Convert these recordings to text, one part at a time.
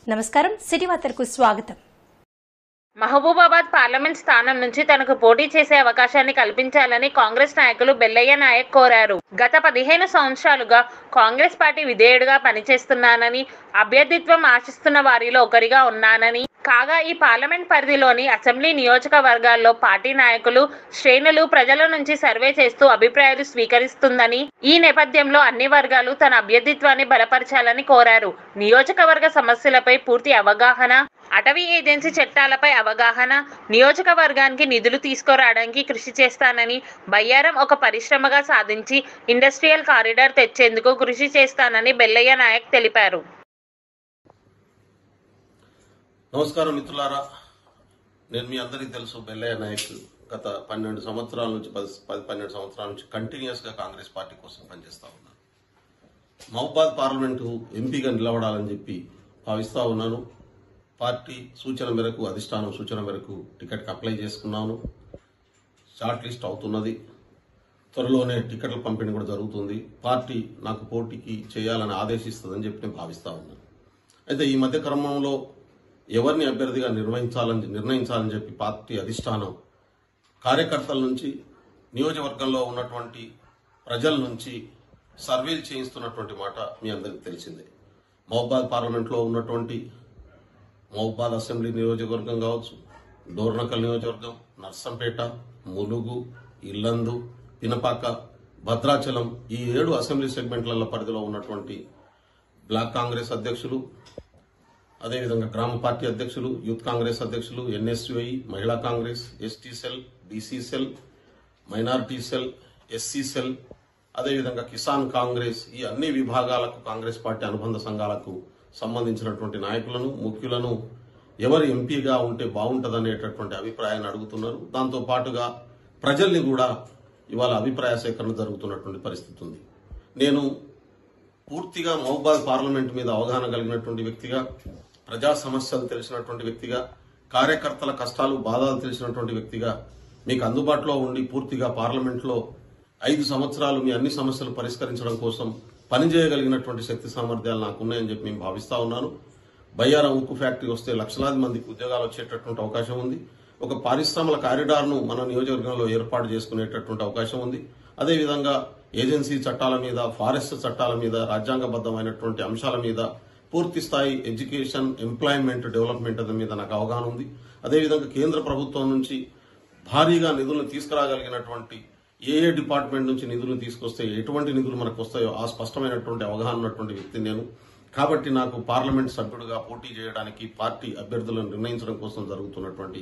నమస్కారం, సిటీ వార్తలకు స్వాగతం. మహబూబాబాద్ పార్లమెంట్ స్థానం నుంచి తనకు పోటీ చేసే అవకాశాన్ని కల్పించాలని కాంగ్రెస్ నాయకులు బెల్లయ్య నాయక్ కోరారు. గత 15 సంవత్సరాలుగా కాంగ్రెస్ పార్టీ విధేయుడిగా పనిచేస్తున్నానని, అభ్యర్థిత్వం ఆశిస్తున్న వారిలో ఒకరిగా ఉన్నానని, కాగా ఈ పార్లమెంట్ పరిధిలోని అసెంబ్లీ నియోజకవర్గాల్లో పార్టీ నాయకులు, శ్రేణులు ప్రజల నుంచి సర్వే చేస్తూ అభిప్రాయాలు స్వీకరిస్తుందని, ఈ నేపథ్యంలో అన్ని వర్గాలు తన అభ్యర్థిత్వాన్ని బలపరచాలని కోరారు. నియోజకవర్గ సమస్యలపై పూర్తి అవగాహన, అటవీ ఏజెన్సీ చట్టాలపై అవగాహన, నియోజకవర్గానికి నిధులు తీసుకురావడానికి కృషి చేస్తానని, బయ్యారం ఒక పరిశ్రమగా సాధించి ఇండస్ట్రియల్ కారిడార్ తెచ్చేందుకు కృషి చేస్తానని బెల్లయ్య నాయక్ తెలిపారు. నమస్కారం మిత్రులారా, నేను మీ అందరికీ తెలుసు బెల్లయ్య నాయక్ గత 12 సంవత్సరాల నుంచి కంటిన్యూస్గా కాంగ్రెస్ పార్టీ కోసం పనిచేస్తా ఉన్నాను. మహబూబాబాద్ పార్లమెంటు ఎంపీగా నిలబడాలని చెప్పి భావిస్తా ఉన్నాను. పార్టీ సూచన మేరకు, అధిష్టానం సూచన మేరకు టికెట్కి అప్లై చేసుకున్నాను. షార్ట్ లిస్ట్ అవుతున్నది. త్వరలోనే టికెట్ల పంపిణీ కూడా జరుగుతుంది. పార్టీ నాకు పోటీకి చేయాలని ఆదేశిస్తుందని చెప్పి నేను భావిస్తా ఉన్నాను. అయితే ఈ మధ్య క్రమంలో ఎవరిని అభ్యర్థిగా నిర్ణయించాలని చెప్పి పార్టీ అధిష్టానం కార్యకర్తల నుంచి, నియోజకవర్గంలో ఉన్నటువంటి ప్రజల నుంచి సర్వేలు చేయిస్తున్నటువంటి మాట మీ అందరికీ తెలిసిందే. మహబూబాబాద్ పార్లమెంట్లో ఉన్నటువంటి మహబూబాబాద్ అసెంబ్లీ నియోజకవర్గం కావచ్చు, డోర్నకల్ నియోజకవర్గం, నర్సంపేట, ములుగు, ఇల్లందు, పినపాక, భద్రాచలం, ఈ 7 అసెంబ్లీ సెగ్మెంట్ల పరిధిలో ఉన్నటువంటి బ్లాక్ కాంగ్రెస్ అధ్యక్షులు, అదేవిధంగా గ్రామ పార్టీ అధ్యక్షులు, యూత్ కాంగ్రెస్ అధ్యక్షులు, ఎన్ఎస్యుఐ, మహిళా Congress, ST cell, BC cell, minority cell, SC cell, అదేవిధంగా కిసాన్ కాంగ్రెస్, ఈ అన్ని విభాగాలకు కాంగ్రెస్ పార్టీ అనుబంధ సంఘాలకు సంబంధించినటువంటి నాయకులను, ముఖ్యులను ఎవరు ఎంపీగా ఉంటే బాగుంటుందనేటటువంటి అభిప్రాయాన్ని అడుగుతున్నారు. దాంతో పాటుగా ప్రజల్ని కూడా ఇవాళ అభిప్రాయ సేకరణ జరుగుతున్నటువంటి పరిస్థితి ఉంది. నేను పూర్తిగా మహబూబాబాద్ పార్లమెంట్ మీద అవగాహన కలిగినటువంటి వ్యక్తిగా, ప్రజా సమస్యలు తెలిసినటువంటి వ్యక్తిగా, కార్యకర్తల కష్టాలు బాధలు తెలిసినటువంటి వ్యక్తిగా మీకు అందుబాటులో ఉండి పూర్తిగా పార్లమెంట్లో 5 సంవత్సరాలు మీ అన్ని సమస్యలు పరిష్కరించడం కోసం పనిచేయగలిగినటువంటి శక్తి సామర్థ్యాలు నాకు ఉన్నాయని చెప్పి నేను భావిస్తా ఉన్నాను. బయ్యారం ఉక్కు ఫ్యాక్టరీ వస్తే లక్షలాది మందికి ఉద్యోగాలు వచ్చేటటువంటి అవకాశం ఉంది. ఒక పారిశ్రామిక కారిడార్ను మన నియోజకవర్గంలో ఏర్పాటు చేసుకునేటటువంటి అవకాశం ఉంది. అదేవిధంగా ఏజెన్సీ చట్టాల మీద, ఫారెస్ట్ చట్టాల మీద, రాజ్యాంగబద్దమైనటువంటి అంశాల మీద పూర్తి స్థాయి ఎడ్యుకేషన్, ఎంప్లాయ్మెంట్, డెవలప్మెంట్ మీద నాకు అవగాహన ఉంది. అదేవిధంగా కేంద్ర ప్రభుత్వం నుంచి భారీగా నిధులను తీసుకురాగలిగినటువంటి ఏ డిపార్ట్మెంట్ నుంచి నిధులు తీసుకొస్తే ఎటువంటి నిధులు మనకు వస్తాయో ఆ స్పష్టమైనటువంటి అవగాహన ఉన్నటువంటి వ్యక్తి నేను. కాబట్టి నాకు పార్లమెంట్ సభ్యుడిగా పోటీ చేయడానికి పార్టీ అభ్యర్థులను నిర్ణయించడం కోసం జరుగుతున్నటువంటి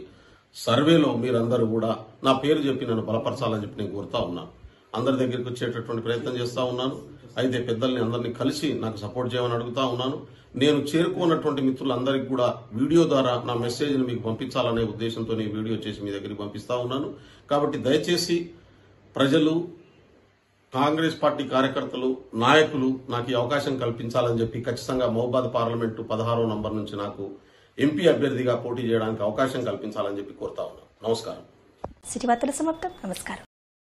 సర్వేలో మీరందరూ కూడా నా పేరు చెప్పి నన్ను బలపరచాలని చెప్పి నేను కోరుతా ఉన్నాను. అందరి దగ్గరికి వచ్చేటటువంటి ప్రయత్నం చేస్తా ఉన్నాను. అయితే పెద్దల్ని అందరినీ కలిసి నాకు సపోర్ట్ చేయమని అడుగుతా ఉన్నాను. నేను చేరుకున్నటువంటి మిత్రులందరికీ కూడా వీడియో ద్వారా నా మెసేజ్ని మీకు పంపించాలనే ఉద్దేశంతో ఈ వీడియో చేసి మీ దగ్గరికి పంపిస్తా ఉన్నాను. కాబట్టి దయచేసి ప్రజలు, కాంగ్రెస్ పార్టీ కార్యకర్తలు, నాయకులు నాకు ఈ అవకాశం కల్పించాలని చెప్పి ఖచ్చితంగా మహబూబాబాద్ పార్లమెంటు 16వ నంబర్ నుంచి నాకు ఎంపీ అభ్యర్థిగా పోటీ చేయడానికి అవకాశం కల్పించాలని చెప్పి కోరుతా ఉన్నాను. నమస్కారం. సిటీ వార్తల సమాప్తం. నమస్కారం.